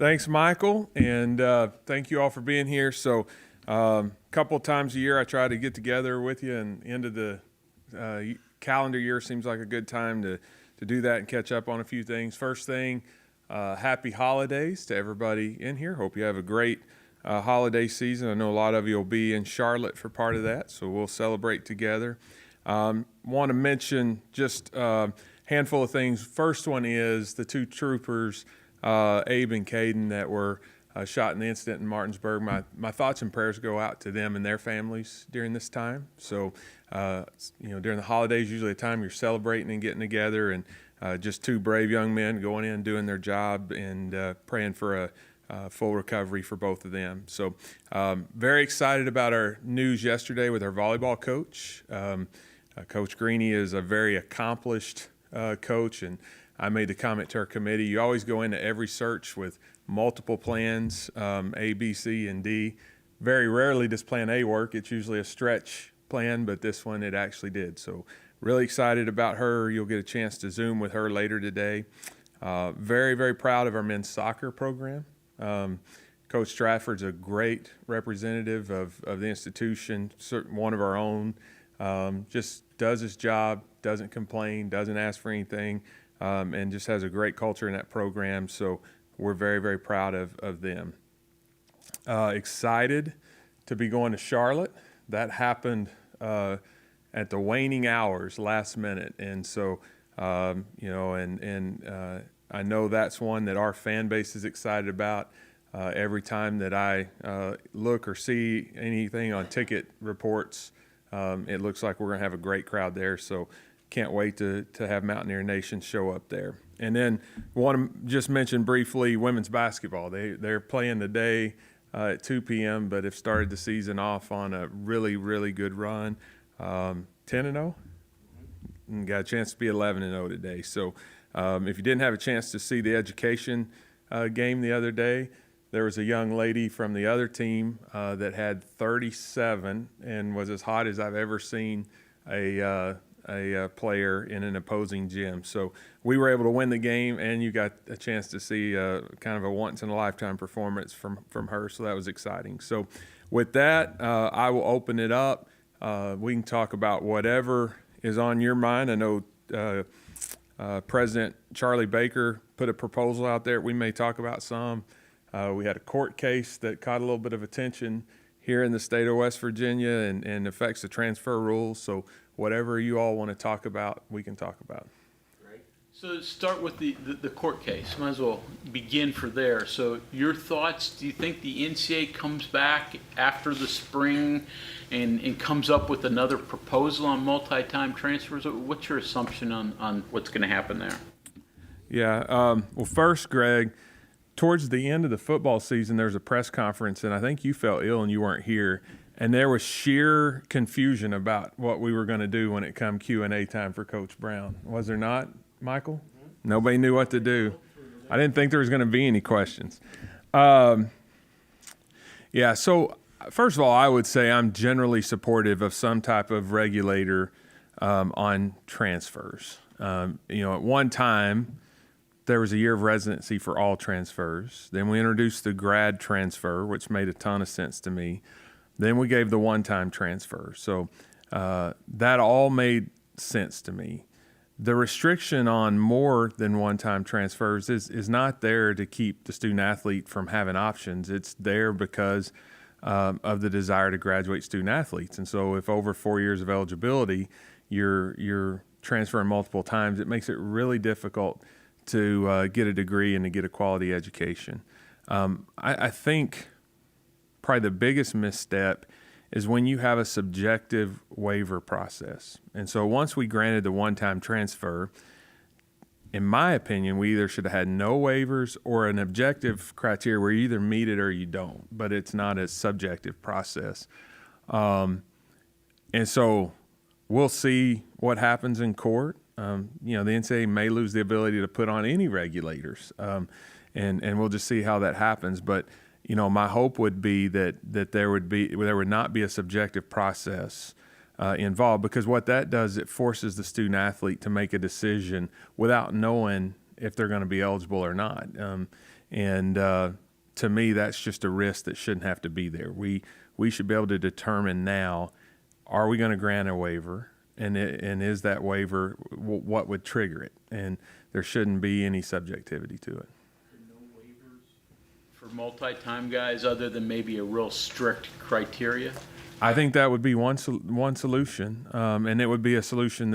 Thanks, Michael, and thank you all for being here. So, a couple of times a year, I try to get together with you, and end of the calendar year seems like a good time to do that and catch up on a few things. First thing, happy holidays to everybody in here. Hope you have a great holiday season. I know a lot of you will be in Charlotte for part of that, so we'll celebrate together. Want to mention just a handful of things. First one is the two troopers, Abe and Caden, that were shot in the incident in Martinsburg. My thoughts and prayers go out to them and their families during this time. So, during the holidays, usually a time you're celebrating and getting together, and just two brave young men going in, doing their job, and praying for a full recovery for both of them. So, very excited about our news yesterday with our volleyball coach. Coach Greeny is a very accomplished coach, and I made the comment to our committee, you always go into every search with multiple plans, A, B, C, and D. Very rarely does plan A work. It's usually a stretch plan, but this one it actually did. So really excited about her. You'll get a chance to Zoom with her later today. Very, very proud of our men's soccer program. Coach Stratford's a great representative of the institution, one of our own. Just does his job, doesn't complain, doesn't ask for anything. And just has a great culture in that program. So we're very, very proud of them. Excited to be going to Charlotte. That happened at the waning hours, last minute. And so, I know that's one that our fan base is excited about. Every time that I look or see anything on ticket reports, it looks like we're going to have a great crowd there. So can't wait to have Mountaineer Nation show up there. And then want to just mention briefly women's basketball. They're playing today at 2 p.m., but have started the season off on a really, really good run. 10-0, and got a chance to be 11-0 today. So if you didn't have a chance to see the education game the other day, there was a young lady from the other team that had 37 and was as hot as I've ever seen a player in an opposing gym. So we were able to win the game, and you got a chance to see kind of a once-in-a-lifetime performance from her, so that was exciting. So with that, I will open it up. We can talk about whatever is on your mind. I know President Charlie Baker put a proposal out there. We may talk about some. We had a court case that caught a little bit of attention here in the state of West Virginia and affects the transfer rules. So whatever you all want to talk about, we can talk about. Great. So start with the court case. Might as well begin for there. So your thoughts, do you think the NCAA comes back after the spring and comes up with another proposal on multi-time transfers? What's your assumption on what's going to happen there? Yeah. Well, first, Greg, towards the end of the football season, there was a press conference, and I think you felt ill and you weren't here. And there was sheer confusion about what we were going to do when it come Q&A time for Coach Brown. Was there not, Michael? Mm-hmm. Nobody knew what to do. I didn't think there was going to be any questions. So first of all, I would say I'm generally supportive of some type of regulator on transfers. At one time, there was a year of residency for all transfers. Then we introduced the grad transfer, which made a ton of sense to me. Then we gave the one-time transfer. So that all made sense to me. The restriction on more than one-time transfers is not there to keep the student-athlete from having options. It's there because of the desire to graduate student-athletes. And so if over 4 years of eligibility, you're transferring multiple times, it makes it really difficult to get a degree and to get a quality education. I think probably the biggest misstep is when you have a subjective waiver process. And so once we granted the one-time transfer, in my opinion, we either should have had no waivers or an objective criteria where you either meet it or you don't, but it's not a subjective process. And so we'll see what happens in court. The NCAA may lose the ability to put on any regulators, and we'll just see how that happens. But my hope would be that there would not be a subjective process involved, because what that does, it forces the student athlete to make a decision without knowing if they're going to be eligible or not. And to me, that's just a risk that shouldn't have to be there. We should be able to determine now, are we going to grant a waiver? And is that waiver, what would trigger it? And there shouldn't be any subjectivity to it. No waivers for multi-time guys other than maybe a real strict criteria? I think that would be one solution, and it would be a solution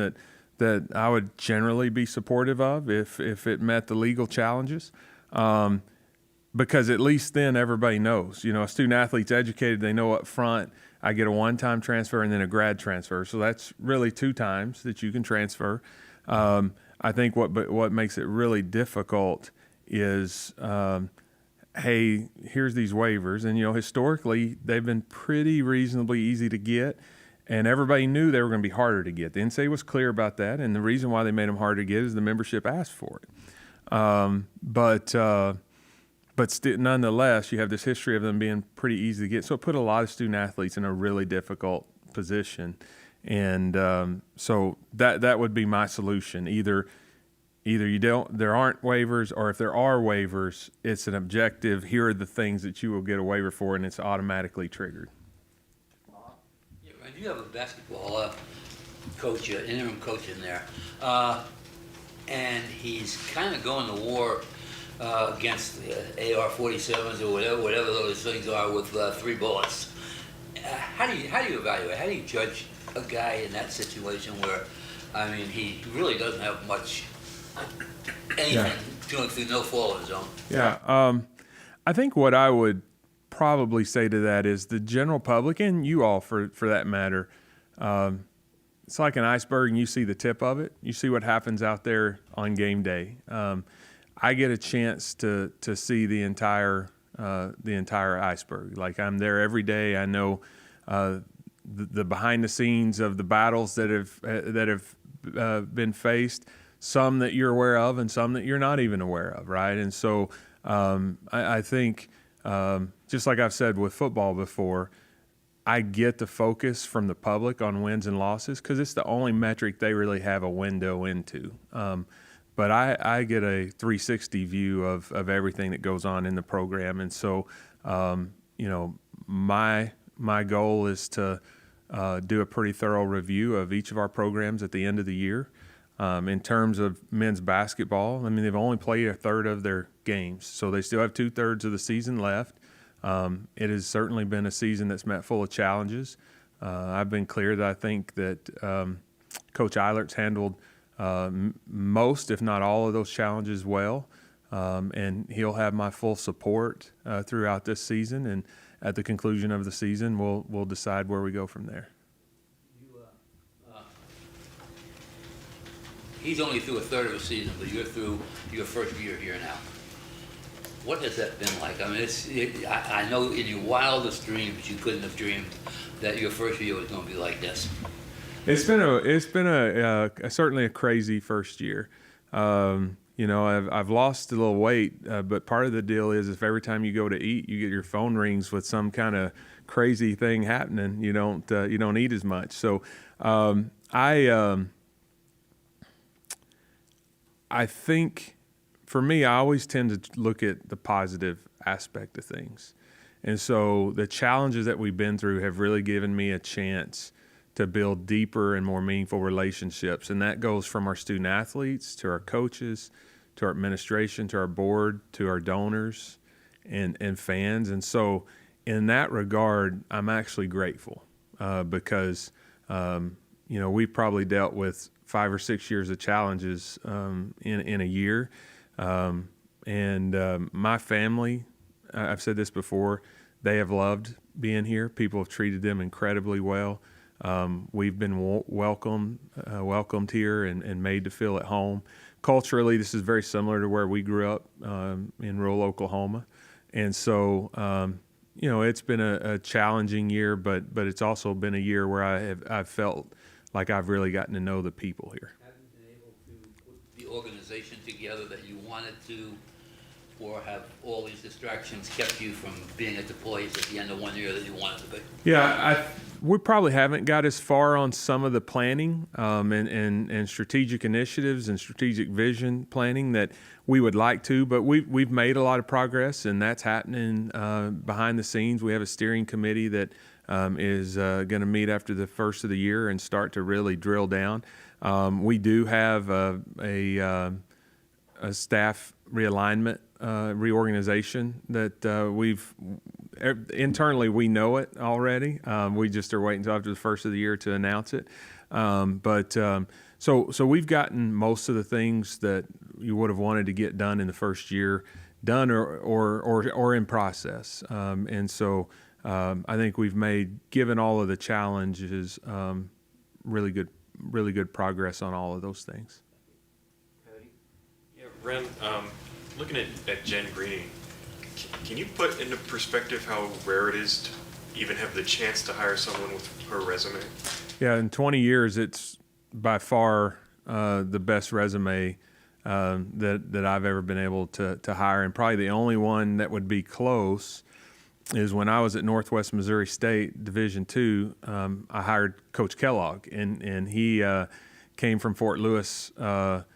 that I would generally be supportive of if it met the legal challenges, because at least then everybody knows. You know, a student athlete's educated; they know up front, I get a one-time transfer and then a grad transfer, so that's really 2 times that you can transfer. I think what makes it really difficult is, hey, here's these waivers, and historically they've been pretty reasonably easy to get, and everybody knew they were going to be harder to get. The NCAA was clear about that, and the reason why they made them harder to get is the membership asked for it. But still, nonetheless, you have this history of them being pretty easy to get, so it put a lot of student athletes in a really difficult position, and so that would be my solution. Either there aren't waivers, or if there are waivers, it's an objective. Here are the things that you will get a waiver for, and it's automatically triggered. Yeah, Ren, you have a basketball coach, interim coach in there, and he's kind of going to war against AR-47s or whatever those things are with 3 bullets. How do you evaluate? How do you judge a guy in that situation where, I mean, he really doesn't have much anything going through no fault of his own? Yeah, I think what I would probably say to that is the general public, and you all for that matter, it's like an iceberg and you see the tip of it. You see what happens out there on game day. I get a chance to see the entire iceberg. Like, I'm there every day. I know the behind the scenes of the battles that have been faced. Some that you're aware of and some that you're not even aware of, right? And so I think, just like I've said with football before, I get the focus from the public on wins and losses because it's the only metric they really have a window into. But I get a 360 view of everything that goes on in the program. And so, my goal is to do a pretty thorough review of each of our programs at the end of the year. In terms of men's basketball, I mean, they've only played a third of their games, so they still have 2/3 of the season left. It has certainly been a season that's met full of challenges. I've been clear that I think that Coach Eilert's handled most, if not all, of those challenges well, and he'll have my full support throughout this season. And at the conclusion of the season, we'll decide where we go from there. He's only through a third of a season, but you're through your first year here now. What has that been like? I mean, I know in your wildest dreams you couldn't have dreamed that your first year was going to be like this. It's been a certainly a crazy first year. I've lost a little weight, but part of the deal is if every time you go to eat, you get your phone rings with some kind of crazy thing happening, you don't eat as much. So I think for me, I always tend to look at the positive aspect of things. And so the challenges that we've been through have really given me a chance to build deeper and more meaningful relationships. And that goes from our student athletes to our coaches, to our administration, to our board, to our donors and fans. And so in that regard, I'm actually grateful because, we've probably dealt with 5 or 6 years of challenges in a year. My family, I've said this before, they have loved being here. People have treated them incredibly well. We've been welcomed here and made to feel at home. Culturally, this is very similar to where we grew up in rural Oklahoma. And so, it's been a challenging year, but it's also been a year where I've felt like I've really gotten to know the people here. Have you been able to put the organization together that you wanted to, or have all these distractions kept you from being at the place at the end of one year that you wanted to be? Yeah, We probably haven't got as far on some of the planning and strategic initiatives and strategic vision planning that we would like to, but we've made a lot of progress, and that's happening behind the scenes. We have a steering committee that is going to meet after the first of the year and start to really drill down. We do have a staff realignment, reorganization that we've internally, we know it already. We just are waiting until after the first of the year to announce it. So we've gotten most of the things that you would have wanted to get done in the first year done or in process. And so I think we've made, given all of the challenges, really good progress on all of those things. Yeah, Wren, looking at Jen Greening, can you put into perspective how rare it is to even have the chance to hire someone with her resume? Yeah, in 20 years, it's by far the best resume that I've ever been able to hire, and probably the only one that would be close is when I was at Northwest Missouri State Division II. I hired Coach Kellogg, and he came from Fort Lewis College,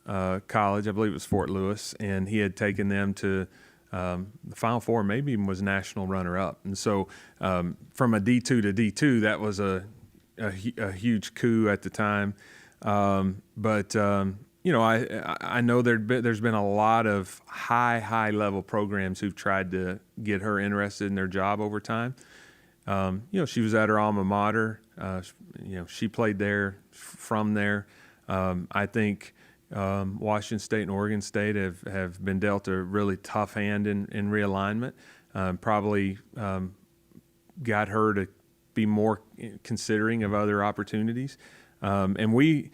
I believe it was Fort Lewis, and he had taken them to the Final Four, maybe even was national runner-up. And so from a D2 to D2, that was a huge coup at the time. But I know there's been a lot of high level programs who've tried to get her interested in their job over time. She was at her alma mater. She played there, from there. I think Washington State and Oregon State have been dealt a really tough hand in realignment. Probably got her to be more considering of other opportunities. And we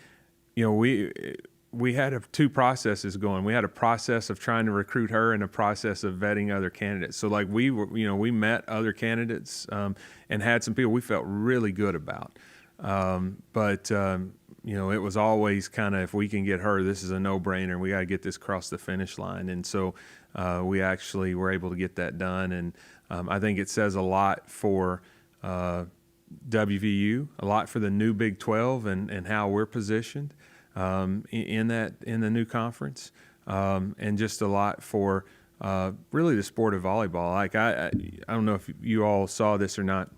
had two processes going. We had a process of trying to recruit her and a process of vetting other candidates. So like we met other candidates and had some people we felt really good about. But it was always kind of, if we can get her, this is a no-brainer. We got to get this across the finish line. And so we actually were able to get that done. And I think it says a lot for WVU, a lot for the new Big 12 and how we're positioned in the new conference, and just a lot for really the sport of volleyball. Like I don't know if you all saw this or not.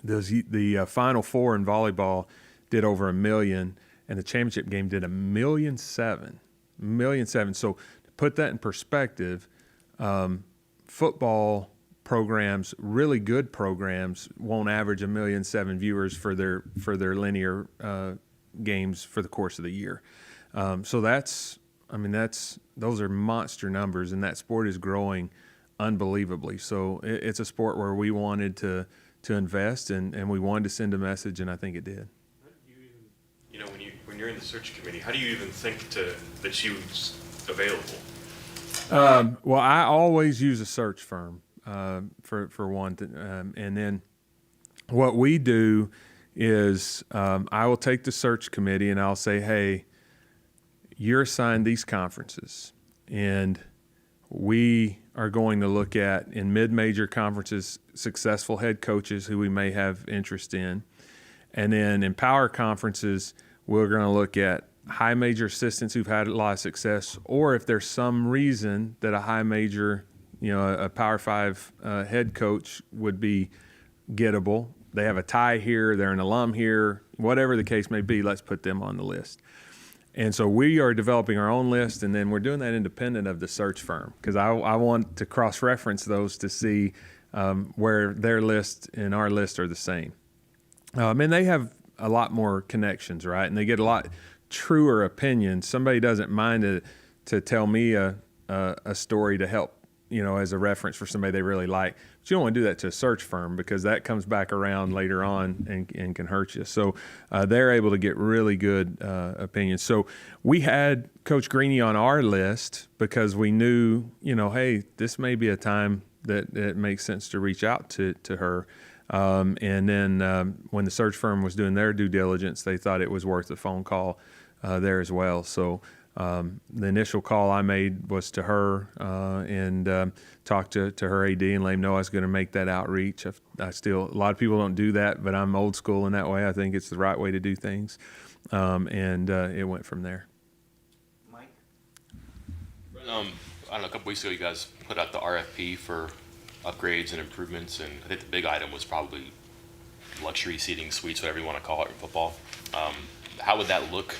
The Final Four in volleyball did over $1 million, and the championship game did $1.7 million. So to put that in perspective, football programs, really good programs, won't average $1.7 million viewers for their linear games for the course of the year. So those are monster numbers, and that sport is growing unbelievably. So it's a sport where we wanted to invest, and we wanted to send a message, and I think it did. When you're in the search committee, how do you even think that she was available? Well, I always use a search firm for one, and then what we do is I will take the search committee and I'll say, hey, you're assigned these conferences, and we are going to look at, in mid-major conferences, successful head coaches who we may have interest in. And then in power conferences, we're going to look at high major assistants who've had a lot of success, or if there's some reason that a high major, a Power 5 head coach would be gettable. They have a tie here, they're an alum here, whatever the case may be, let's put them on the list. And so we are developing our own list, and then we're doing that independent of the search firm, because I want to cross-reference those to see where their list and our list are the same. And they have a lot more connections, right? And they get a lot truer opinions. Somebody doesn't mind to tell me a story to help, as a reference for somebody they really like. But you don't want to do that to a search firm, because that comes back around later on and can hurt you. So they're able to get really good opinions. So we had Coach Greeny on our list because we knew, hey, this may be a time that it makes sense to reach out to her. And then when the search firm was doing their due diligence, they thought it was worth a phone call there as well. So the initial call I made was to her and talked to her AD and let him know I was going to make that outreach. I still, a lot of people don't do that, but I'm old school in that way. I think it's the right way to do things. And it went from there. Mike? I don't know, a couple weeks ago, you guys put out the RFP for upgrades and improvements, and I think the big item was probably luxury seating suites, whatever you want to call it in football. How would that look,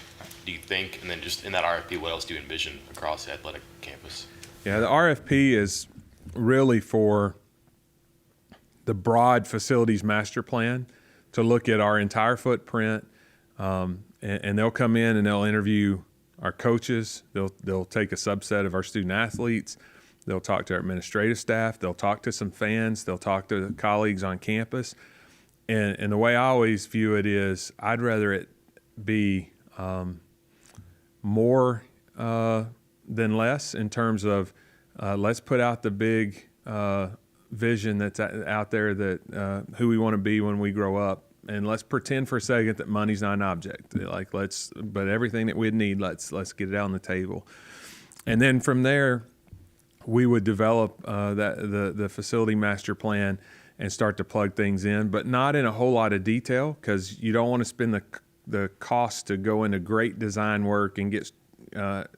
do you think? And then just in that RFP, what else do you envision across the athletic campus? Yeah, the RFP is really for the broad facilities master plan to look at our entire footprint, and they'll come in and they'll interview our coaches. They'll take a subset of our student athletes. They'll talk to our administrative staff. They'll talk to some fans. They'll talk to colleagues on campus. And the way I always view it is I'd rather it be more than less in terms of let's put out the big vision that's out there that who we want to be when we grow up. And let's pretend for a second that money's not an object. But everything that we'd need, let's get it out on the table. And then from there, we would develop the facility master plan and start to plug things in, but not in a whole lot of detail, because you don't want to spend the cost to go into great design work and get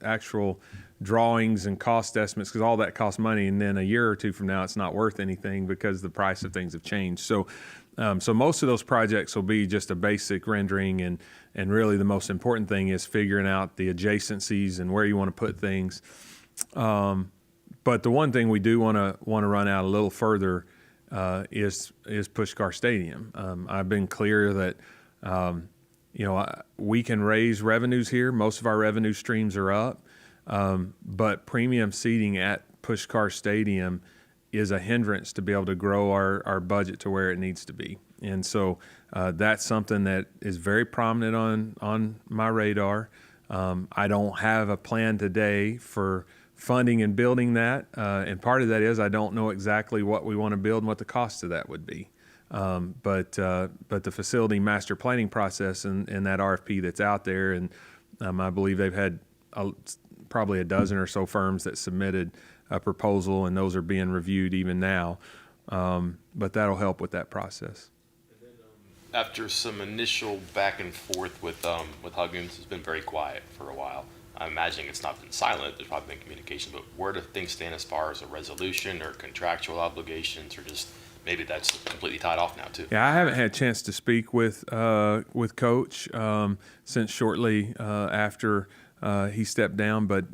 actual drawings and cost estimates, because all that costs money, and then a year or two from now it's not worth anything because the price of things have changed. So most of those projects will be just a basic rendering, and really the most important thing is figuring out the adjacencies and where you want to put things. But the one thing we do want to run out a little further is Pushkar Stadium. I've been clear that we can raise revenues here. Most of our revenue streams are up, but premium seating at Pushkar Stadium is a hindrance to be able to grow our budget to where it needs to be. And so that's something that is very prominent on my radar. I don't have a plan today for funding and building that, and part of that is I don't know exactly what we want to build and what the cost of that would be. But the facility master planning process and that RFP that's out there, and I believe they've had probably a dozen or so firms that submitted a proposal, and those are being reviewed even now. But that'll help with that process. After some initial back and forth with Huggins, it's been very quiet for a while. I'm imagining it's not been silent. There's probably been communication, but where do things stand as far as a resolution or contractual obligations, or just maybe that's completely tied off now too? Yeah, I haven't had a chance to speak with Coach since shortly after he stepped down. But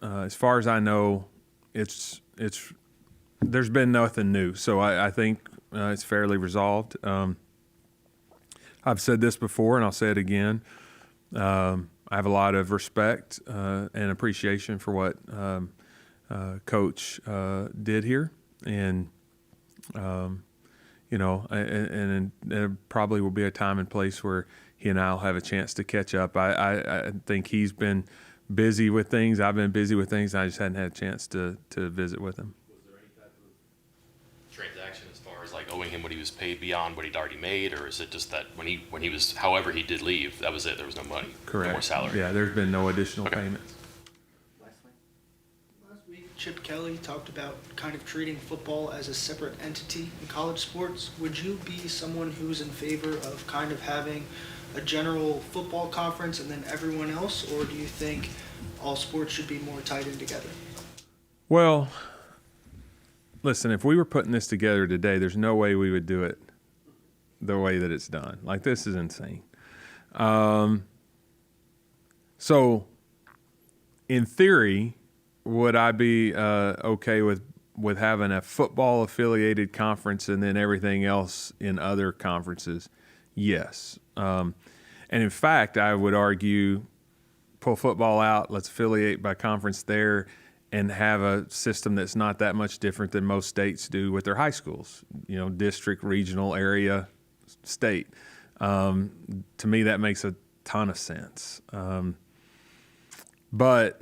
as far as I know, there's been nothing new. So I think it's fairly resolved. I've said this before, and I'll say it again. I have a lot of respect and appreciation for what Coach did here, and there probably will be a time and place where he and I will have a chance to catch up. I think he's been busy with things. I've been busy with things. I just hadn't had a chance to visit with him. Was there any type of transaction as far as like owing him what he was paid beyond what he'd already made, or is it just that when he was, however he did leave, that was it? There was no money, Correct. no more salary. Yeah, there's been no additional Okay. payments. Last week, Chip Kelly talked about kind of treating football as a separate entity in college sports. Would you be someone who's in favor of kind of having a general football conference and then everyone else, or do you think all sports should be more tied in together? Well, listen, if we were putting this together today, there's no way we would do it the way that it's done. Like, this is insane. So, in theory, would I be okay with having a football-affiliated conference and then everything else in other conferences? Yes. And in fact, I would argue, pull football out, let's affiliate by conference there, and have a system that's not that much different than most states do with their high schools, district, regional, area, state. To me, that makes a ton of sense. But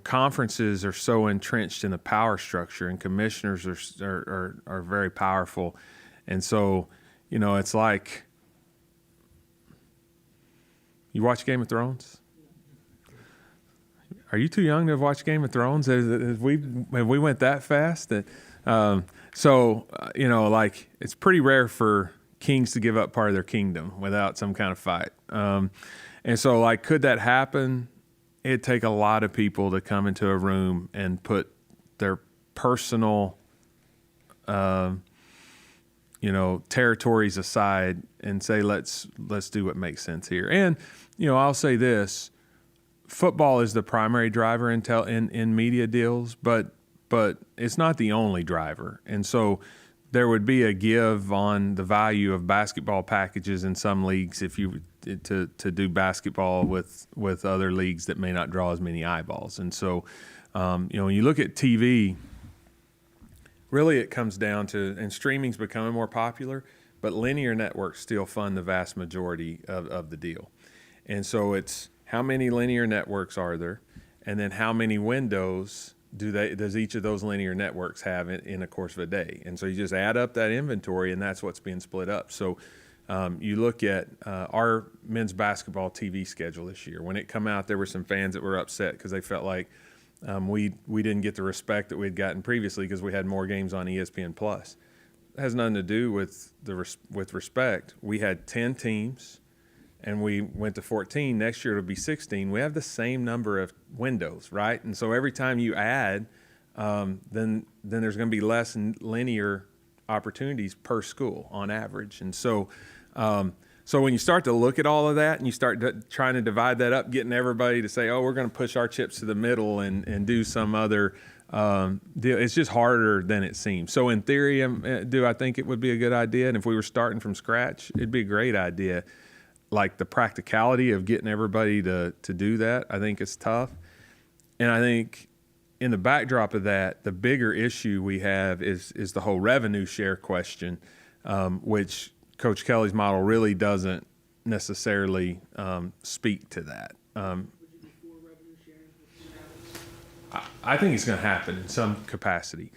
conferences are so entrenched in the power structure, and commissioners are very powerful. And so, it's like, you watch Game of Thrones? are you too young to have watched Game of Thrones? Have we went that fast? Like it's pretty rare for kings to give up part of their kingdom without some kind of fight. And so, like, could that happen? It'd take a lot of people to come into a room and put their personal, territories aside and say, let's do what makes sense here. And, I'll say this, football is the primary driver in media deals, but it's not the only driver. And so there would be a give on the value of basketball packages in some leagues if you to do basketball with other leagues that may not draw as many eyeballs. And so, when you look at TV, really it comes down to, and streaming's becoming more popular, but linear networks still fund the vast majority of the deal. And so it's how many linear networks are there, and then how many windows does each of those linear networks have in the course of a day? And so you just add up that inventory, and that's what's being split up. So you look at our men's basketball TV schedule this year. When it come out, there were some fans that were upset because they felt like we didn't get the respect that we had gotten previously because we had more games on ESPN Plus. It has nothing to do with respect. We had 10 teams, and we went to 14. Next year it'll be 16. We have the same number of windows, right? And so every time you add, then there's going to be less linear opportunities per school on average. And so when you start to look at all of that and you start trying to divide that up, getting everybody to say, oh, we're going to push our chips to the middle and do some other deal, it's just harder than it seems. So in theory, do I think it would be a good idea? And if we were starting from scratch, it'd be a great idea. Like the practicality of getting everybody to do that, I think it's tough. And I think in the backdrop of that, the bigger issue we have is the whole revenue share question, which Coach Kelly's model really doesn't necessarily speak to that. I think it's going to happen in some capacity.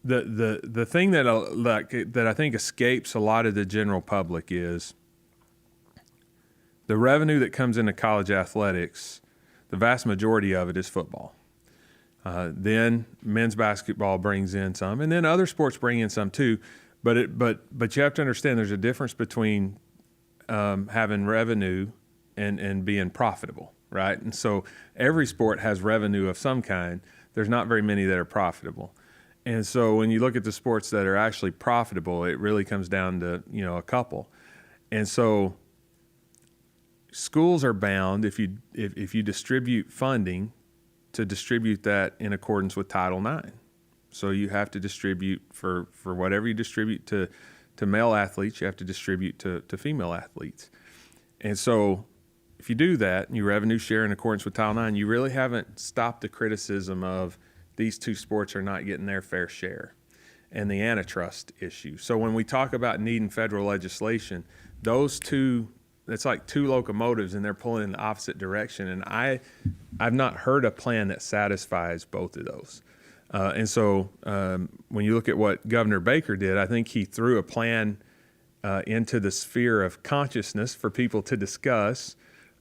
The thing that I think escapes a lot of the general public is the revenue that comes into college athletics. The vast majority of it is football. Then men's basketball brings in some, and then other sports bring in some too. But you have to understand there's a difference between having revenue and being profitable, right? And so every sport has revenue of some kind. There's not very many that are profitable. And so when you look at the sports that are actually profitable, it really comes down to, a couple. And so schools are bound, if you distribute funding, to distribute that in accordance with Title IX. So you have to distribute for whatever you distribute to male athletes, you have to distribute to female athletes. And so if you do that and you revenue share in accordance with Title IX, you really haven't stopped the criticism of these two sports are not getting their fair share and the antitrust issue. So when we talk about needing federal legislation, those two, it's like two locomotives and they're pulling in the opposite direction. And I've not heard a plan that satisfies both of those. And so when you look at what Governor Baker did, I think he threw a plan into the sphere of consciousness for people to discuss,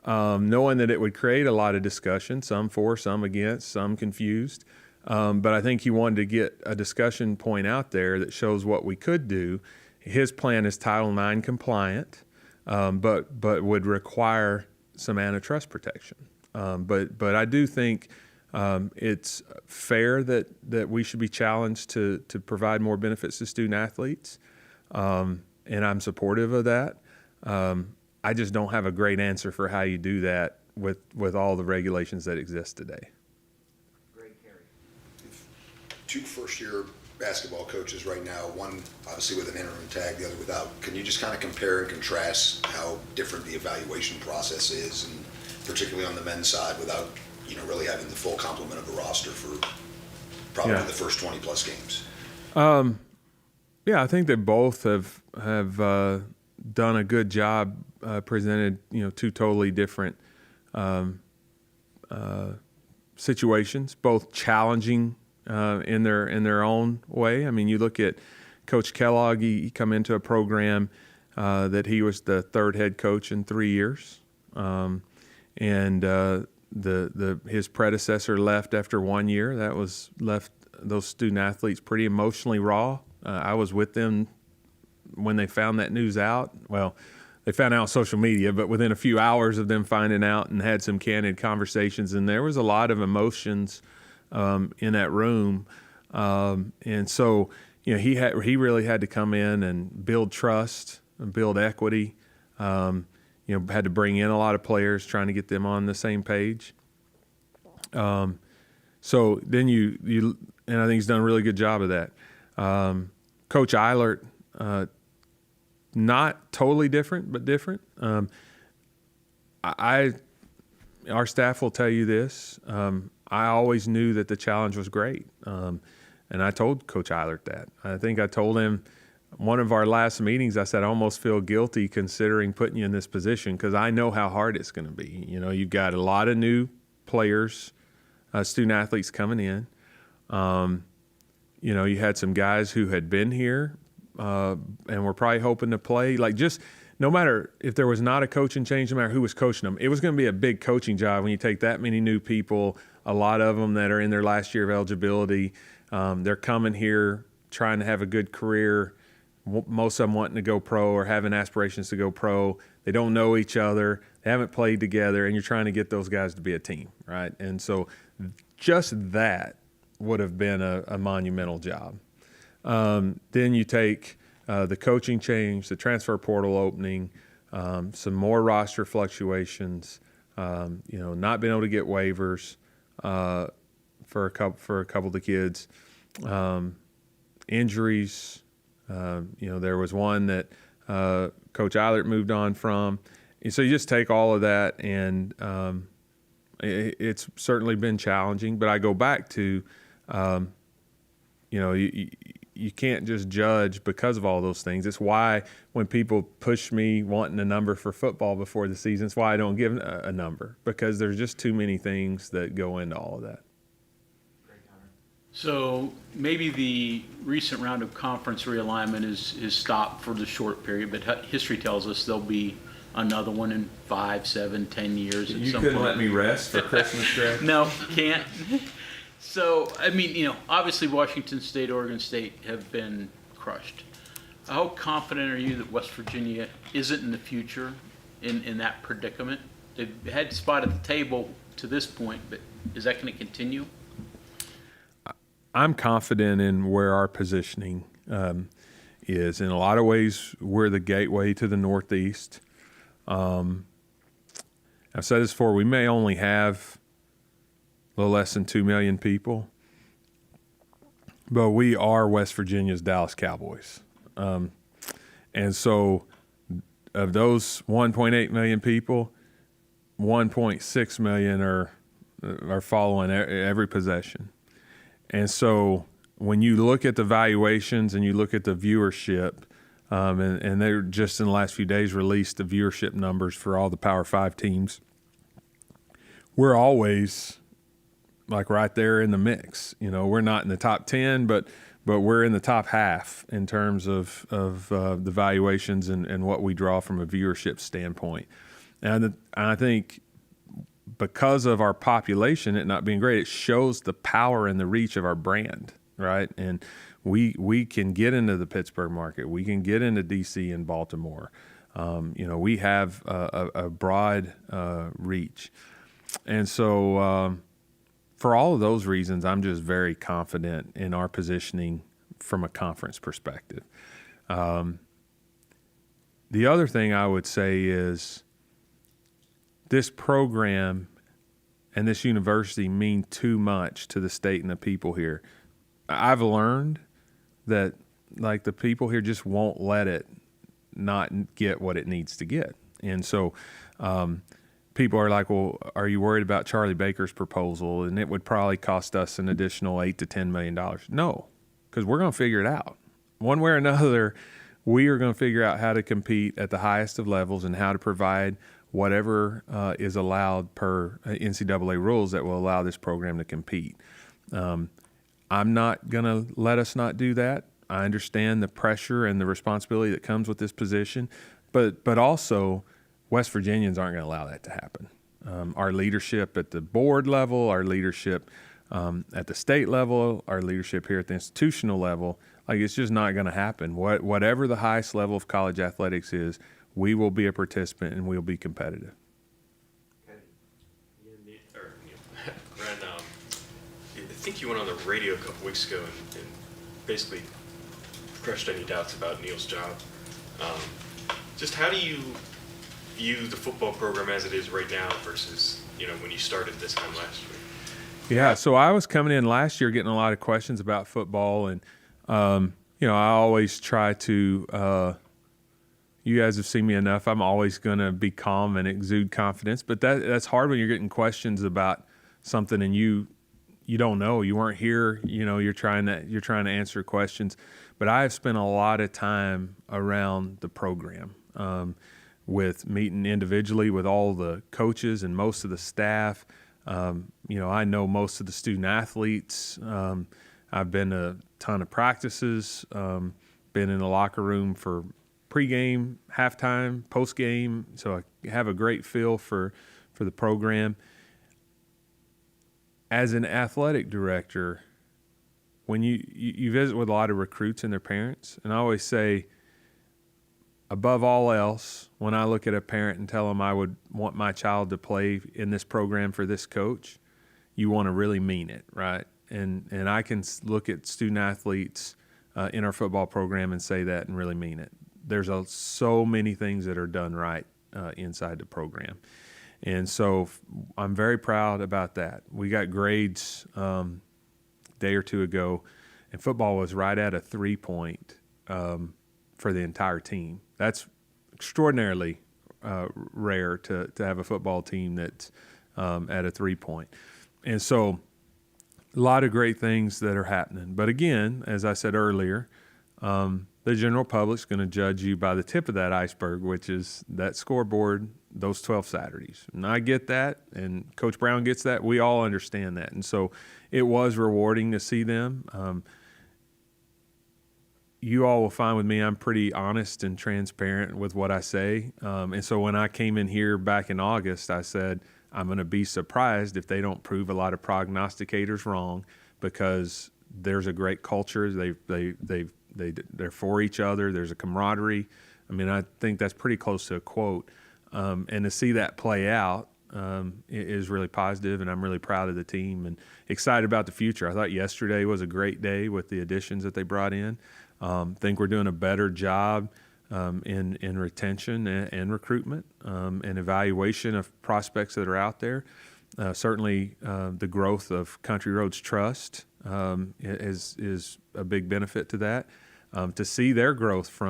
knowing that it would create a lot of discussion, some for, some against, some confused. But I think he wanted to get a discussion point out there that shows what we could do. His plan is Title IX compliant, but would require some antitrust protection. But I do think it's fair that we should be challenged to provide more benefits to student athletes, and I'm supportive of that. I just don't have a great answer for how you do that with all the regulations that exist today. Two first-year basketball coaches right now, one obviously with an interim tag, the other without. Can you just kind of compare and contrast how different the evaluation process is, and particularly on the men's side, without really having the full complement of a roster for probably the first 20 plus games? Yeah, I think they both have done a good job, presented two totally different situations, both challenging in their own way. I mean, you look at Coach Kellogg, he come into a program that he was the third head coach in 3 years. And his predecessor left after 1 year. That was left those student athletes pretty emotionally raw. I was with them when they found that news out. Well, they found out on social media, but within a few hours of them finding out, and had some candid conversations, and there was a lot of emotions in that room. And so, he really had to come in and build trust and build equity. Had to bring in a lot of players, trying to get them on the same page. So then and I think he's done a really good job of that. Coach Eilert, not totally different, but different. Our staff will tell you this. I always knew that the challenge was great. And I told Coach Eilert that. I think I told him one of our last meetings, I said, I almost feel guilty considering putting you in this position because I know how hard it's going to be. You've got a lot of new players, student athletes coming in. You had some guys who had been here and were probably hoping to play. Just no matter if there was not a coaching change, no matter who was coaching them, it was going to be a big coaching job when you take that many new people, a lot of them that are in their last year of eligibility. They're coming here trying to have a good career, most of them wanting to go pro or having aspirations to go pro. They don't know each other. They haven't played together, and you're trying to get those guys to be a team, right? And so just that would have been a monumental job. Then you take the coaching change, the transfer portal opening, some more roster fluctuations, not being able to get waivers for a couple of the kids, injuries. There was one that Coach Eilert moved on from. And so you just take all of that, and it's certainly been challenging. But I go back to, you can't just judge because of all those things. It's why when people push me wanting a number for football before the season, it's why I don't give a number, because there's just too many things that go into all of that. So maybe the recent round of conference realignment is stopped for the short period, but history tells us there'll be another one in 5, 7, 10 years at some point. Let me rest for Christmas, Greg? No, can't. So, obviously Washington State, Oregon State have been crushed. How confident are you that West Virginia isn't in the future in that predicament? They've had a spot at the table to this point, but is that going to continue? I'm confident in where our positioning is. In a lot of ways, we're the gateway to the Northeast. I've said this before, we may only have a little less than 2 million people, but we are West Virginia's Dallas Cowboys. And so of those 1.8 million people, 1.6 million are following every possession. And so when you look at the valuations and you look at the viewership, and they just in the last few days released the viewership numbers for all the Power 5 teams, we're always right there in the mix. We're not in the top 10, but we're in the top half in terms of the valuations and what we draw from a viewership standpoint. And I think because of our population, it not being great, it shows the power and the reach of our brand, right? And we can get into the Pittsburgh market. We can get into D.C. and Baltimore. We have a broad reach. And so for all of those reasons, I'm just very confident in our positioning from a conference perspective. The other thing I would say is this program and this university mean too much to the state and the people here. I've learned that the people here just won't let it not get what it needs to get. And so people are like, well, are you worried about Charlie Baker's proposal? And it would probably cost us an additional $8 to $10 million. No, because we're going to figure it out. One way or another, we are going to figure out how to compete at the highest of levels and how to provide whatever is allowed per NCAA rules that will allow this program to compete. I'm not going to let us not do that. I understand the pressure and the responsibility that comes with this position, but also West Virginians aren't going to allow that to happen. our leadership at the board level, our leadership at the state level, our leadership here at the institutional level. Like, it's just not going to happen. Whatever the highest level of college athletics is, we will be a participant and we'll be competitive. Ren, I think you went on the radio a couple weeks ago and basically crushed any doubts about Neil's job. Just how do you view the football program as it is right now versus, when you started this time last year? Yeah, so I was coming in last year getting a lot of questions about football, and I always try to. You guys have seen me enough. I'm always going to be calm and exude confidence, but that's hard when you're getting questions about something and you don't know. You weren't here. You're trying to answer questions, but I have spent a lot of time around the program, with meeting individually with all the coaches and most of the staff. I know most of the student athletes. I've been to a ton of practices, been in the locker room for pregame, halftime, postgame, so I have a great feel for the program. As an athletic director, when you visit with a lot of recruits and their parents, and I always say, above all else, when I look at a parent and tell them I would want my child to play in this program for this coach, you want to really mean it, right? And I can look at student athletes in our football program and say that and really mean it. There's so many things that are done right inside the program. And so I'm very proud about that. We got grades a day or two ago, and football was right at a 3-point for the entire team. That's extraordinarily rare to have a football team that's at a 3-point. And so a lot of great things that are happening. But again, as I said earlier, the general public's going to judge you by the tip of that iceberg, which is that scoreboard, those 12 Saturdays. And I get that, and Coach Brown gets that. We all understand that. And so it was rewarding to see them. You all will find with me, I'm pretty honest and transparent with what I say. And so when I came in here back in August, I said, I'm going to be surprised if they don't prove a lot of prognosticators wrong, because there's a great culture. They're for each other. There's a camaraderie. I mean, I think that's pretty close to a quote. And to see that play out is really positive, and I'm really proud of the team and excited about the future. I thought yesterday was a great day with the additions that they brought in. Think we're doing a better job in retention and recruitment and evaluation of prospects that are out there. Certainly, the growth of Country Roads Trust is a big benefit to that. To see their growth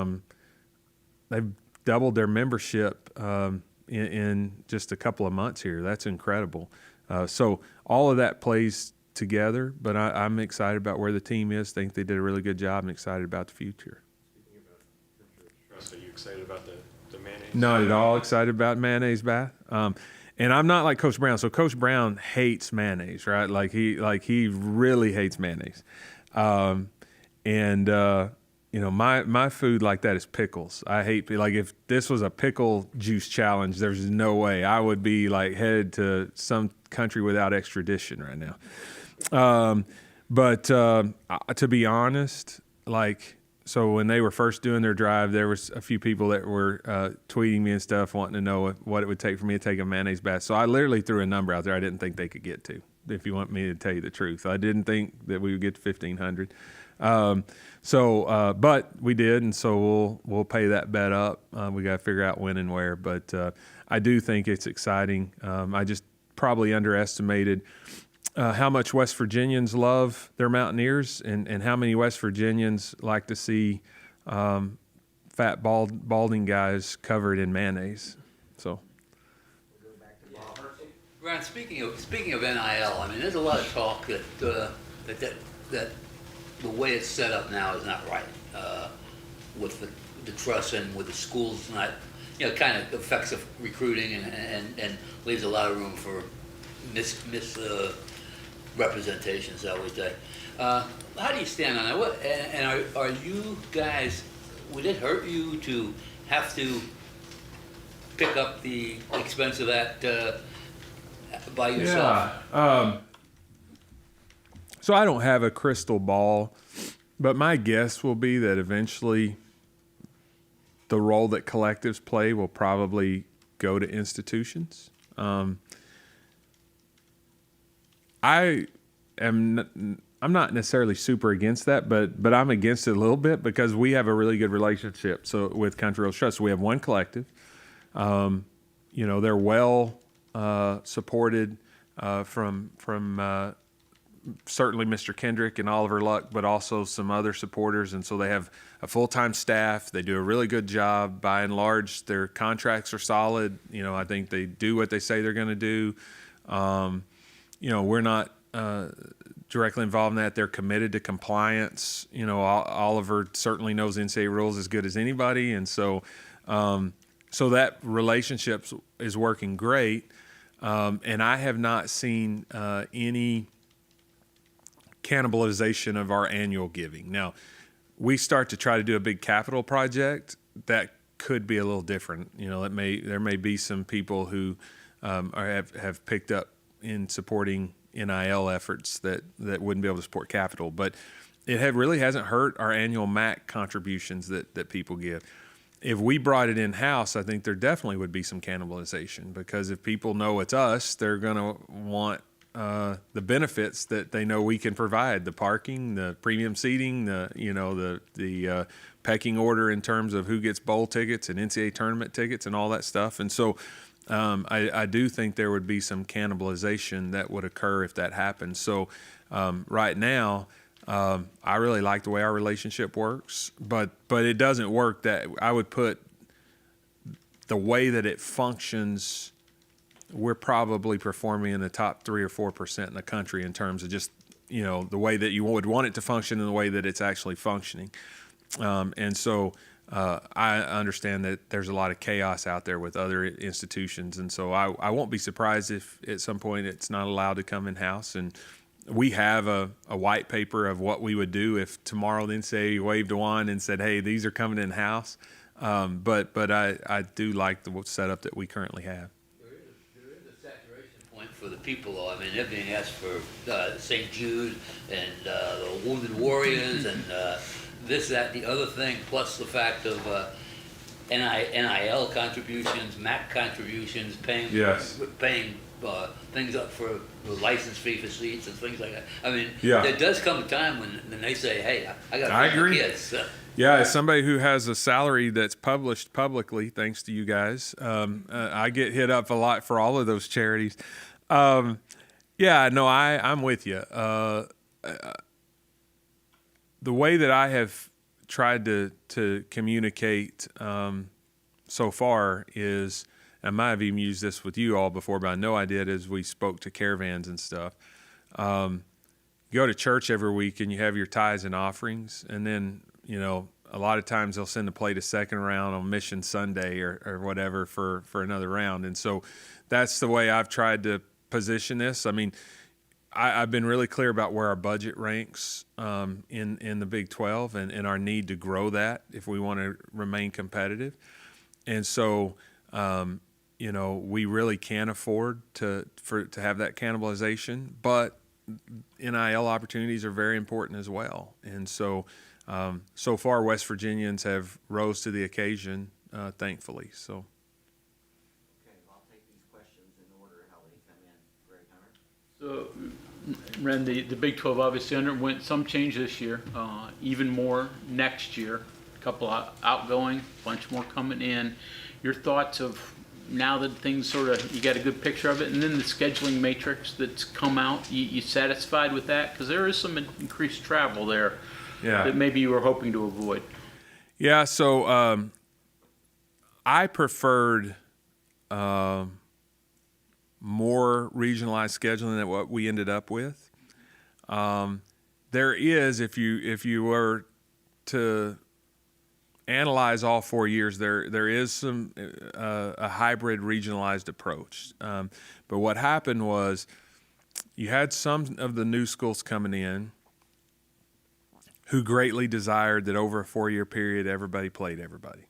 they've doubled their membership in just a couple of months here. That's incredible. So all of that plays together, but I'm excited about where the team is. Think they did a really good job and excited about the future. Speaking about Country Roads Trust, are you excited about the mayonnaise? Not at all excited about mayonnaise bath. And I'm not like Coach Brown. So Coach Brown hates mayonnaise, right? Like he really hates mayonnaise. My food like that is pickles. I hate, like, if this was a pickle juice challenge, there's no way I would be like headed to some country without extradition right now. But to be honest, so when they were first doing their drive, there was a few people that were tweeting me and stuff wanting to know what it would take for me to take a mayonnaise bath. So I literally threw a number out there I didn't think they could get to, if you want me to tell you the truth. I didn't think that we would get to 1,500. But we did, and so we'll pay that bet up. We got to figure out when and where. But I do think it's exciting. I just probably underestimated how much West Virginians love their Mountaineers, and how many West Virginians like to see fat, balding guys covered in mayonnaise. So. Ron, speaking of NIL, I mean, there's a lot of talk that the way it's set up now is not right with the trust and with the schools. Not, kind of affects the recruiting and leaves a lot of room for misrepresentations, I would say. How do you stand on that? And are you guys? Would it hurt you to have to pick up the expense of that by yourself? Yeah. So I don't have a crystal ball, but my guess will be that eventually the role that collectives play will probably go to institutions. I'm not necessarily super against that, but I'm against it a little bit because we have a really good relationship. So with Country Roads Trust, we have one collective. They're well supported from certainly Mr. Kendrick and Oliver Luck, but also some other supporters. And so they have a full-time staff. They do a really good job. By and large, their contracts are solid. I think they do what they say they're going to do. We're not directly involved in that. They're committed to compliance. Oliver certainly knows NCAA rules as good as anybody. And so that relationship is working great. And I have not seen any cannibalization of our annual giving. Now, we start to try to do a big capital project that could be a little different. There may be some people who have picked up in supporting NIL efforts that wouldn't be able to support capital, but it really hasn't hurt our annual MAC contributions that people give. If we brought it in-house, I think there definitely would be some cannibalization, because if people know it's us, they're going to want the benefits that they know we can provide: the parking, the premium seating, the pecking order in terms of who gets bowl tickets and NCAA tournament tickets and all that stuff. And so I do think there would be some cannibalization that would occur if that happens. So right now, I really like the way our relationship works, but it doesn't work that I would put the way that it functions. We're probably performing in the top 3 or 4% in the country in terms of just, the way that you would want it to function and the way that it's actually functioning. And so I understand that there's a lot of chaos out there with other institutions. And so I won't be surprised if at some point it's not allowed to come in-house. And we have a white paper of what we would do if tomorrow the NCAA waved a wand and said, hey, these are coming in-house. But I do like the setup that we currently have. There is a saturation point for the people, though. I mean, they're being asked for St. Jude and the Wounded Warriors and this, that, the other thing, plus the fact of NIL contributions, MAC contributions, paying things up for the license fee for seats and things like that. I mean, there does come a time when they say, hey, I got to feed my kids. Yeah, as somebody who has a salary that's published publicly, thanks to you guys, I get hit up a lot for all of those charities. I'm with you. The way that I have tried to communicate so far is, I might have even used this with you all before, but I know I did as we spoke to caravans and stuff. You go to church every week and you have your tithes and offerings, and then, a lot of times they'll send a plate a second round on Mission Sunday or whatever for another round. And so that's the way I've tried to position this. I mean, I've been really clear about where our budget ranks in the Big 12 and our need to grow that if we want to remain competitive. And so, we really can't afford to have that cannibalization, but NIL opportunities are very important as well. And so, so far, West Virginians have rose to the occasion, thankfully. So. Okay, I'll take these questions in order how they come in. Greg Hunter? So, Wren, the Big 12 obviously underwent some change this year, even more next year. A couple outgoing, bunch more coming in. Your thoughts of now that things you got a good picture of it, and then the scheduling matrix that's come out, you satisfied with that? Because there is some increased travel there that maybe you were hoping to avoid. Yeah, so I preferred more regionalized scheduling than what we ended up with. There is, if you were to analyze all 4 years, there is some a hybrid regionalized approach. But what happened was you had some of the new schools coming in who greatly desired that over a 4-year period everybody played everybody.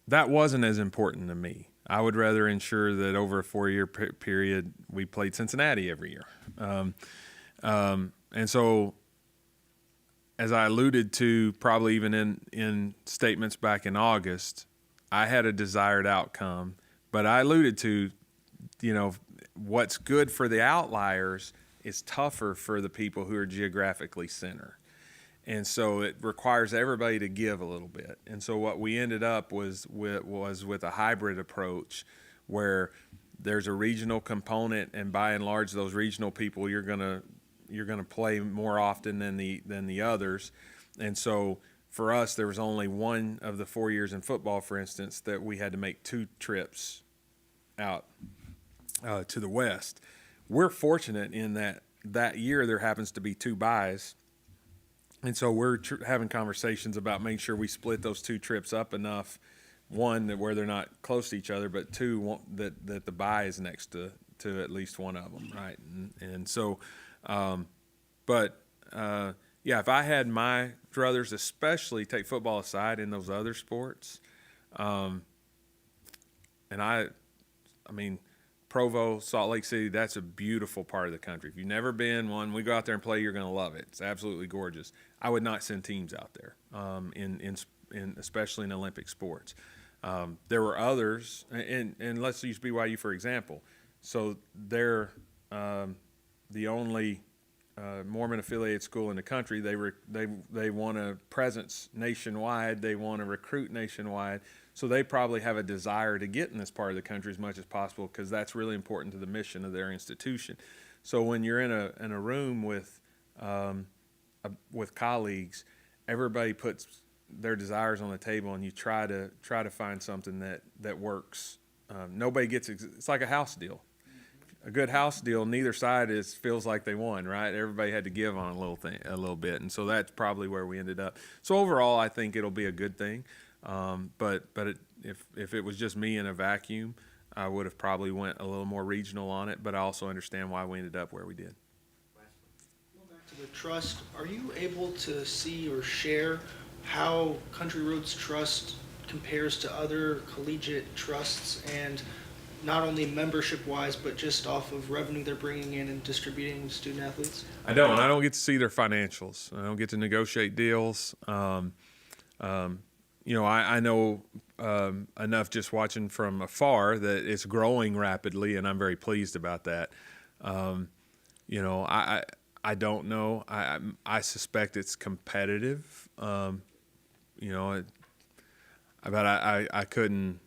That wasn't as important to me. I would rather ensure that over a 4-year period we played Cincinnati every year. And so, as I alluded to, probably even in statements back in August, I had a desired outcome, but I alluded to, what's good for the outliers is tougher for the people who are geographically center. And so it requires everybody to give a little bit. And so what we ended up was with a hybrid approach where there's a regional component, and by and large, those regional people you're gonna play more often than the others. And so for us, there was only one of the 4 years in football, for instance, that we had to make 2 trips out to the West. We're fortunate in that year there happens to be 2 byes. And so we're having conversations about making sure we split those 2 trips up enough, one, that where they're not close to each other, but 2, that the bye is next to at least one of them, right? And so, if I had my druthers, especially take football aside in those other sports, and I mean, Provo, Salt Lake City, that's a beautiful part of the country. If you've never been one, we go out there and play, you're going to love it. It's absolutely gorgeous. I would not send teams out there, especially in Olympic sports. There were others, and let's use BYU for example. So they're the only Mormon-affiliated school in the country. They want a presence nationwide. They want to recruit nationwide. So they probably have a desire to get in this part of the country as much as possible because that's really important to the mission of their institution. So when you're in a room with colleagues, everybody puts their desires on the table, and you try to find something that works. Nobody gets it's like a house deal. A good house deal, neither side feels like they won, right? Everybody had to give on a little bit, and so that's probably where we ended up. So overall, I think it'll be a good thing. If it was just me in a vacuum, I would have probably went a little more regional on it. But I also understand why we ended up where we did. Going back to the trust, are you able to see or share how Country Roads Trust compares to other collegiate trusts, and not only membership-wise, but just off of revenue they're bringing in and distributing to student athletes? I don't get to see their financials. I don't get to negotiate deals. I know enough just watching from afar that it's growing rapidly, and I'm very pleased about that. I don't know. I suspect it's competitive. But I couldn't.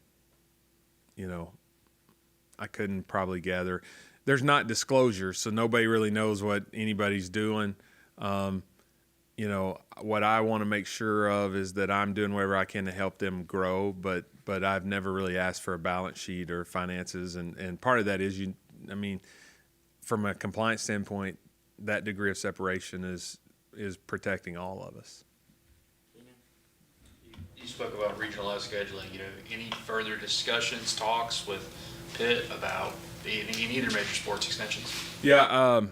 I couldn't probably gather. There's not disclosure, so nobody really knows what anybody's doing. What I want to make sure of is that I'm doing whatever I can to help them grow, but I've never really asked for a balance sheet or finances, and part of that is from a compliance standpoint, that degree of separation is protecting all of us. You spoke about regionalized scheduling. Any further discussions, talks with Pitt about in either major sports extensions? Yeah.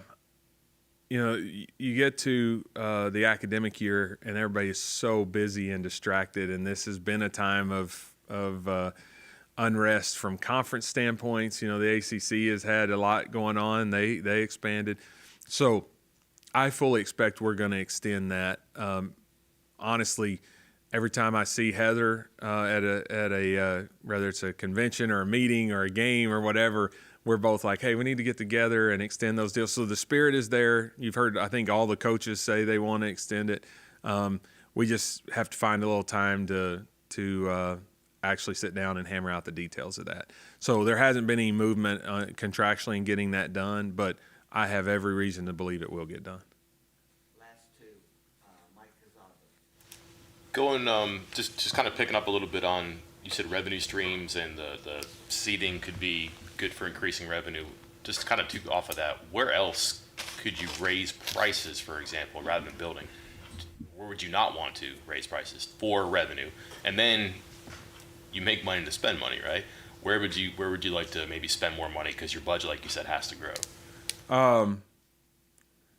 You get to the academic year and everybody is so busy and distracted, and this has been a time of unrest from conference standpoints. The ACC has had a lot going on. They expanded. So I fully expect we're going to extend that. Honestly, every time I see Heather at a whether it's a convention or a meeting or a game or whatever, we're both like, hey, we need to get together and extend those deals. So the spirit is there. You've heard, I think, all the coaches say they want to extend it. We just have to find a little time to actually sit down and hammer out the details of that. So there hasn't been any movement contractually in getting that done, but I have every reason to believe it will get done. Last 2, Mike Cazado. Going, just kind of picking up a little bit on, you said revenue streams and the seating could be good for increasing revenue. Just kind of off of that, where else could you raise prices, for example, rather than building? Where would you not want to raise prices for revenue? And then you make money to spend money, right? Where would you like to maybe spend more money because your budget, like you said, has to grow?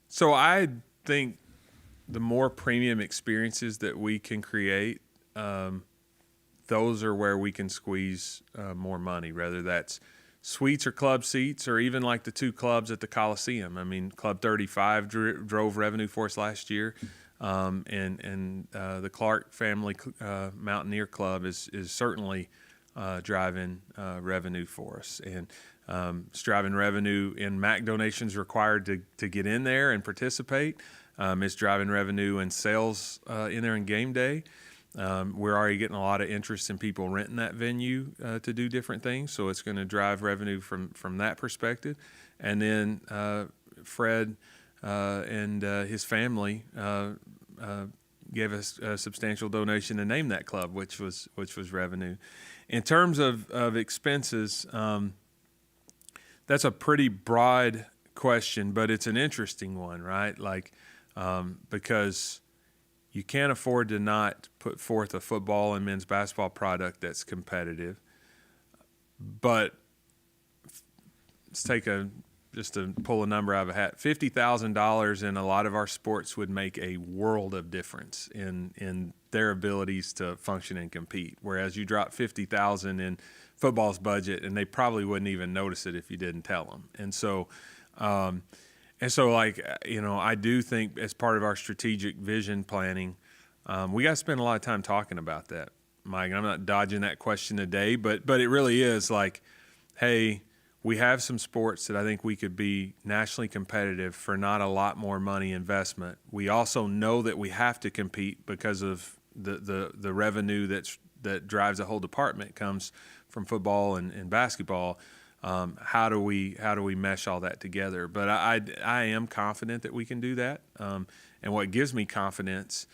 So I think the more premium experiences that we can create those are where we can squeeze more money, whether that's suites or club seats, or even like the 2 clubs at the Coliseum. I mean, Club 35 drove revenue for us last year, and the Clark Family Mountaineer Club is certainly driving revenue for us. And it's driving revenue in MAC donations required to get in there and participate. It's driving revenue in sales in there in game day. We're already getting a lot of interest in people renting that venue to do different things, so it's going to drive revenue from that perspective. And then Fred and his family gave us a substantial donation to name that club, which was revenue. In terms of expenses, that's a pretty broad question, but it's an interesting one, right? Like, because you can't afford to not put forth a football and men's basketball product that's competitive. But let's take just to pull a number out of a hat, $50,000 in a lot of our sports would make a world of difference in their abilities to function and compete. Whereas you drop $50,000 in football's budget, and they probably wouldn't even notice it if you didn't tell them. And so, like, I do think as part of our strategic vision planning, we got to spend a lot of time talking about that, Mike. I'm not dodging that question today, but it really is like, hey, we have some sports that I think we could be nationally competitive for not a lot more money investment. We also know that we have to compete because of the revenue that drives the whole department comes from football and basketball. How do we mesh all that together? But I am confident that we can do that. And what gives me confidence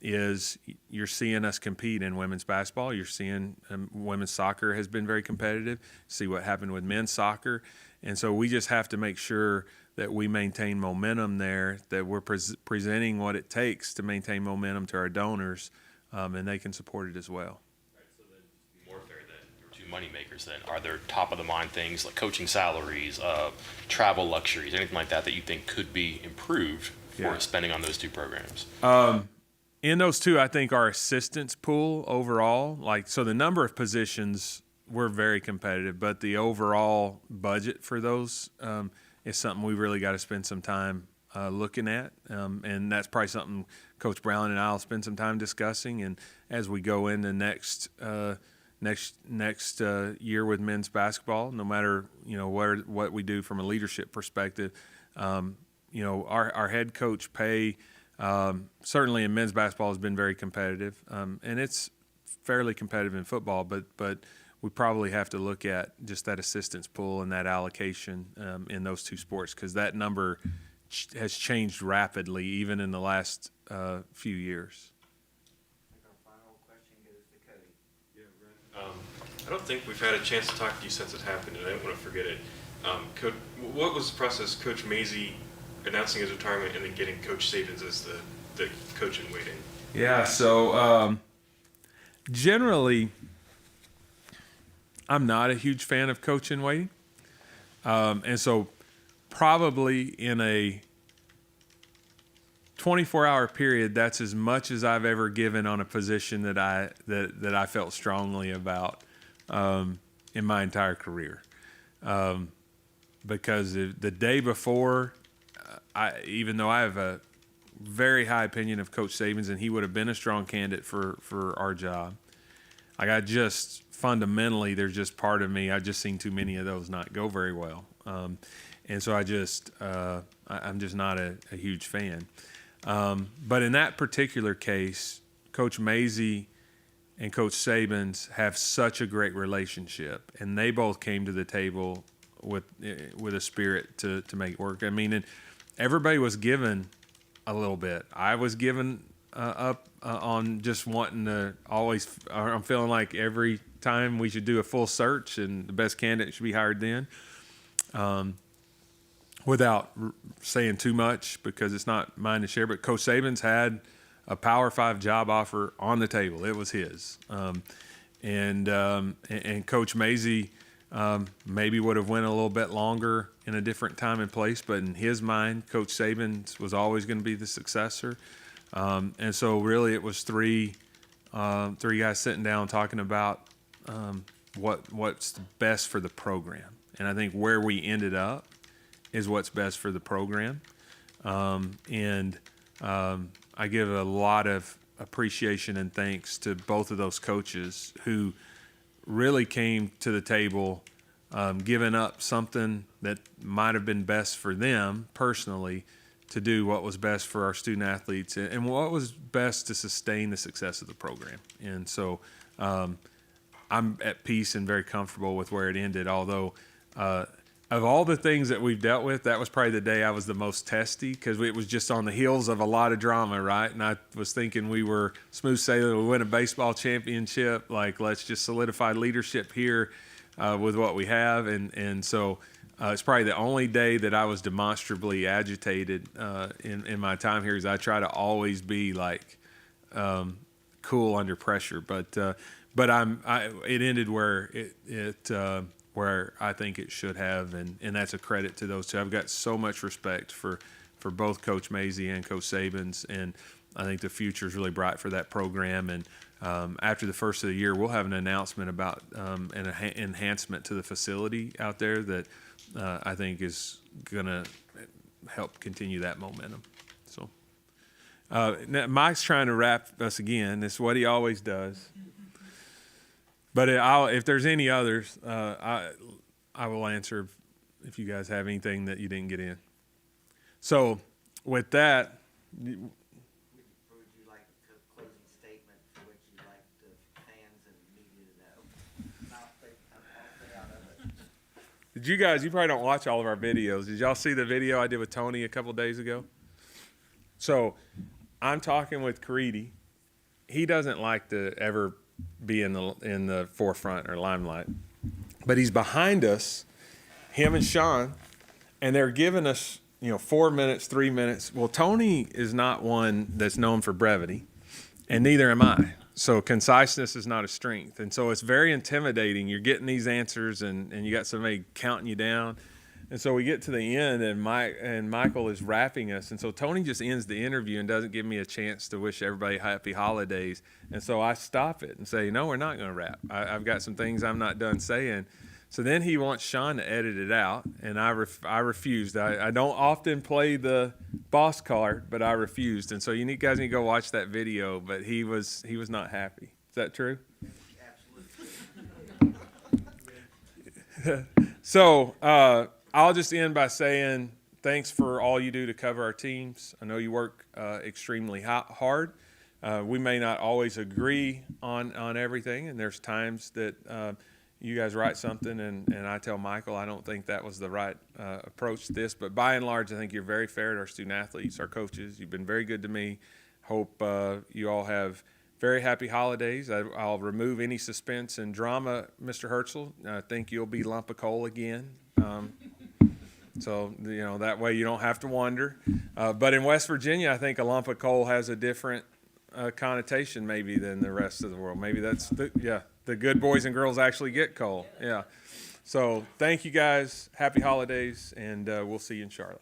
is you're seeing us compete in women's basketball. You're seeing women's soccer has been very competitive. See what happened with men's soccer. And so we just have to make sure that we maintain momentum there, that we're presenting what it takes to maintain momentum to our donors, and they can support it as well. Right, so then just to be more fair then, your 2 money makers then, are there top of the mind things like coaching salaries, travel luxuries, anything like that you think could be improved for spending on those 2 programs? In those 2, I think our assistance pool overall, so the number of positions, we're very competitive, but the overall budget for those is something we really got to spend some time looking at. And that's probably something Coach Brown and I will spend some time discussing. And as we go into next year with men's basketball, no matter, what we do from a leadership perspective, our head coach pay, certainly in men's basketball has been very competitive, and it's fairly competitive in football, but we probably have to look at just that assistance pool and that allocation in those 2 sports, because that number has changed rapidly even in the last few years. I think our final question goes to Cody. Yeah, Wren. I don't think we've had a chance to talk to you since it happened, and I didn't want to forget it. What was the process, Coach Mazey announcing his retirement and then getting Coach Sabins as the coach in waiting? Yeah, so generally, I'm not a huge fan of coach in waiting. And so probably in a 24-hour period, that's as much as I've ever given on a position that I felt strongly about in my entire career. Because the day before, even though I have a very high opinion of Coach Sabins, and he would have been a strong candidate for our job, I just fundamentally, there's just part of me, I've just seen too many of those not go very well. And so I'm just not a huge fan. But in that particular case, Coach Mazey and Coach Sabins have such a great relationship, and they both came to the table with a spirit to make it work. I mean, and everybody was given a little bit. I was given up on just wanting to always. I'm feeling like every time we should do a full search, and the best candidate should be hired then. Without saying too much, because it's not mine to share, but Coach Sabins had a Power 5 job offer on the table. It was his. And Coach Mazey maybe would have went a little bit longer in a different time and place, but in his mind, Coach Sabins was always going to be the successor. And so really it was 3 three guys sitting down talking about what's best for the program. And I think where we ended up is what's best for the program. I give a lot of appreciation and thanks to both of those coaches who really came to the table, giving up something that might have been best for them personally to do what was best for our student athletes and what was best to sustain the success of the program. And so I'm at peace and very comfortable with where it ended, although of all the things that we've dealt with, that was probably the day I was the most testy because it was just on the heels of a lot of drama, right? And I was thinking we were smooth sailing, we win a baseball championship, like let's just solidify leadership here with what we have. And so it's probably the only day that I was demonstrably agitated in my time here, is I try to always be like cool under pressure. But it ended where where I think it should have, and that's a credit to those two. I've got so much respect for both Coach Mazey and Coach Sabins, and I think the future is really bright for that program. And after the first of the year, we'll have an announcement about an enhancement to the facility out there that I think is going to help continue that momentum. So now Mike's trying to wrap us again. It's what he always does. But if there's any others, I will answer if you guys have anything that you didn't get in. So with that, Would you like a closing statement for which you'd like the fans and media to know? I'll stay out of it. did you guys, you probably don't watch all of our videos. Did y'all see the video I did with Tony a couple days ago? So I'm talking with Caridi. He doesn't like to ever be in the forefront or limelight, but he's behind us, him and Sean, and they're giving us 4 minutes, 3 minutes. Well, Tony is not one that's known for brevity, and neither am I. So conciseness is not a strength, and so it's very intimidating. You're getting these answers, and you got somebody counting you down. And so we get to the end, and Michael is wrapping us. And so Tony just ends the interview and doesn't give me a chance to wish everybody happy holidays. And so I stop it and say, no, we're not going to wrap. I've got some things I'm not done saying. So then he wants Sean to edit it out, and I refused. I don't often play the boss card, but I refused. And so you guys need to go watch that video, but he was not happy. Is that true? Absolutely. So I'll just end by saying thanks for all you do to cover our teams. I know you work extremely hard. We may not always agree on everything, and there's times that you guys write something and I tell Michael I don't think that was the right approach to this. But by and large, I think you're very fair to our student athletes, our coaches. You've been very good to me. Hope you all have very happy holidays. I'll remove any suspense and drama, Mr. Herzl. I think you'll be lump of coal again. So, that way you don't have to wonder. But in West Virginia, I think a lump of coal has a different connotation maybe than the rest of the world. Maybe that's, the good boys and girls actually get coal. Yeah. So thank you guys. Happy holidays, and we'll see you in Charlotte.